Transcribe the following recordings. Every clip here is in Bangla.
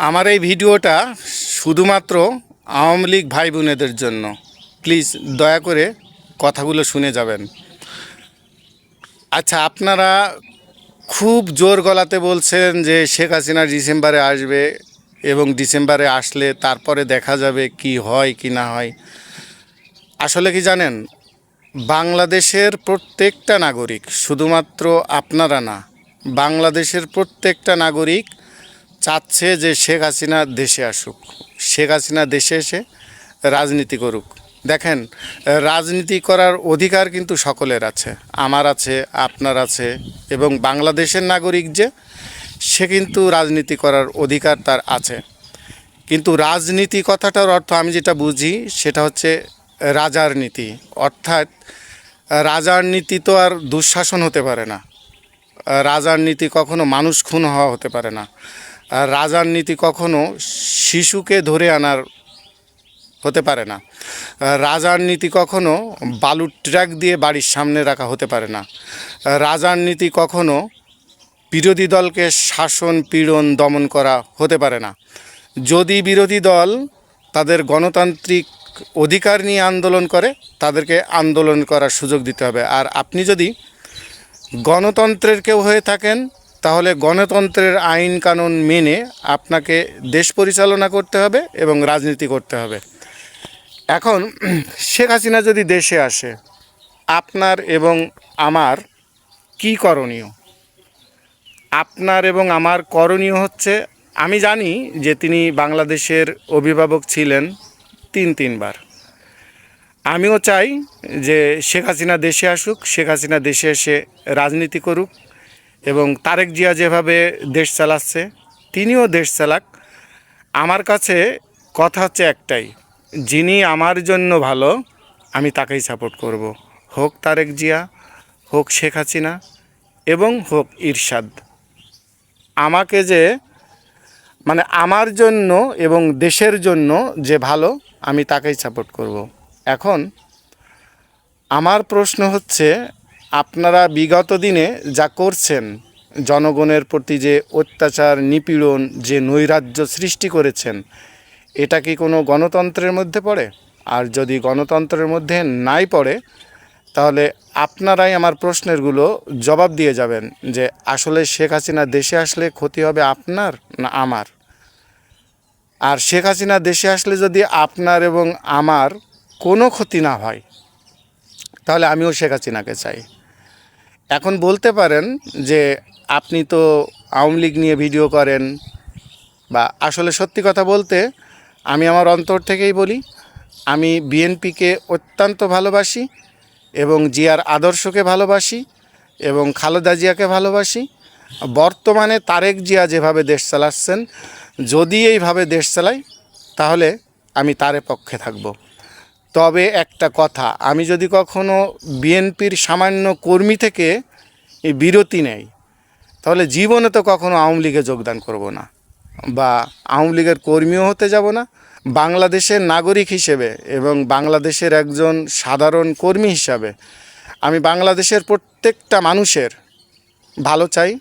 আমার এই ভিডিওটা শুধুমাত্র আওয়ামী লীগ ভাই বোনেদের জন্য। প্লিজ দয়া করে কথাগুলো শুনে যাবেন। আচ্ছা, আপনারা খুব জোর গলাতে বলছেন যে শেখ হাসিনা ডিসেম্বরে আসবে এবং ডিসেম্বরে আসলে তারপরে দেখা যাবে কি হয় কি না হয়। আসলে কি জানেন, বাংলাদেশের প্রত্যেকটা নাগরিক, শুধুমাত্র আপনারা না, বাংলাদেশের প্রত্যেকটা নাগরিক চাচ্ছে যে শেখ হাসিনা দেশে আসুক, শেখ হাসিনা দেশে এসে রাজনীতি করুক। দেখেন, রাজনীতি করার অধিকার কিন্তু সকলের আছে, আমার আছে, আপনার আছে, এবং বাংলাদেশের নাগরিক যে সে কিন্তু রাজনীতি করার অধিকার তার আছে। কিন্তু রাজনীতি কথাটার অর্থ আমি যেটা বুঝি সেটা হচ্ছে রাজার নীতি। অর্থাৎ রাজার নীতি তো আর দুঃশাসন হতে পারে না, রাজার নীতি কখনো মানুষ খুন হওয়া হতে পারে না, আর রাজার নীতি কখনো শিশুকে ধরে আনার হতে পারে না, রাজার নীতি কখনো বালুর ট্রাক দিয়ে বাড়ির সামনে রাখা হতে পারে না, রাজার নীতি কখনো বিরোধী দলকে শাসন পীড়ন দমন করা হতে পারে না। যদি বিরোধী দল তাদের গণতান্ত্রিক অধিকার নিয়ে আন্দোলন করে, তাদেরকে আন্দোলন করার সুযোগ দিতে হবে। আর আপনি যদি গণতন্ত্রের কেউ হয়ে থাকেন, তাহলে গণতন্ত্রের আইন কানুন মেনে আপনাকে দেশ পরিচালনা করতে হবে এবং রাজনীতি করতে হবে। এখন শেখ হাসিনা যদি দেশে আসে, আপনার এবং আমার কি করণীয়? আপনার এবং আমার করণীয় হচ্ছে, আমি জানি যে তিনি বাংলাদেশের অভিভাবক ছিলেন তিনবার। আমিও চাই যে শেখ হাসিনা দেশে আসুক, শেখ হাসিনা দেশে এসে রাজনীতি করুক, এবং তারেক জিয়া যেভাবে দেশ চালাচ্ছে তিনিও দেশ চালাক। আমার কাছে কথা হচ্ছে একটাই, যিনি আমার জন্য ভালো আমি তাকেই সাপোর্ট করব। হোক তারেক জিয়া, হোক শেখ হাসিনা, এবং হোক ইরশাদ। আমাকে যে আমার জন্য এবং দেশের জন্য যে ভালো আমি তাকেই সাপোর্ট করব। এখন আমার প্রশ্ন হচ্ছে, আপনারা বিগত দিনে যা করছেন, জনগণের প্রতি যে অত্যাচার নিপীড়ন, যে নৈরাজ্য সৃষ্টি করেছেন, এটা কি কোনো গণতন্ত্রের মধ্যে পড়ে? আর যদি গণতন্ত্রের মধ্যে নাই পড়ে, তাহলে আপনারাই আমার প্রশ্নেরগুলো জবাব দিয়ে যাবেন যে আসলে শেখ হাসিনা দেশে আসলে ক্ষতি হবে আপনার না আমার। আর শেখ হাসিনা দেশে আসলে যদি আপনার এবং আমার কোনো ক্ষতি না হয়, তাহলে আমিও শেখ হাসিনাকে চাই। এখন বলতে পারেন যে আপনি তো আওয়ামী লীগ নিয়ে ভিডিও করেন, বা আসলে সত্যি কথা বলতে আমি আমার অন্তর থেকেই বলি, আমি বিএনপিকে অত্যন্ত ভালোবাসি এবং জিয়ার আদর্শকে ভালোবাসি এবং খালেদা জিয়াকে ভালোবাসি। বর্তমানে তারেক জিয়া যেভাবে দেশ চালাচ্ছেন, যদি এইভাবে দেশ চালাই তাহলে আমি তার পক্ষে থাকব। তবে একটা কথা, আমি যদি কখনো বিএনপির সামান্য কর্মী থেকে বিরতি নেই, তাহলে জীবনে তো কখনো আওয়ামী লীগে যোগদান করব না, বা আওয়ামী লীগের কর্মীও হতে যাব না। বাংলাদেশের নাগরিক হিসেবে এবং বাংলাদেশের একজন সাধারণ কর্মী হিসাবে আমি বাংলাদেশের প্রত্যেকটা মানুষের ভালো চাই,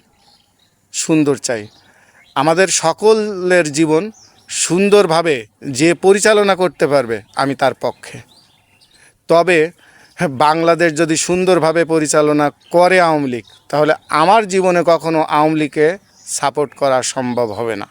সুন্দর চাই। আমাদের সকলের জীবন সুন্দরভাবে যে পরিচালনা করতে পারবে আমি তার পক্ষে। তবে বাংলাদেশ যদি সুন্দরভাবে পরিচালনা করে আওয়ামী লীগ, তাহলে আমার জীবনে কখনো আওয়ামী লীগকে সাপোর্ট করা সম্ভব হবে না।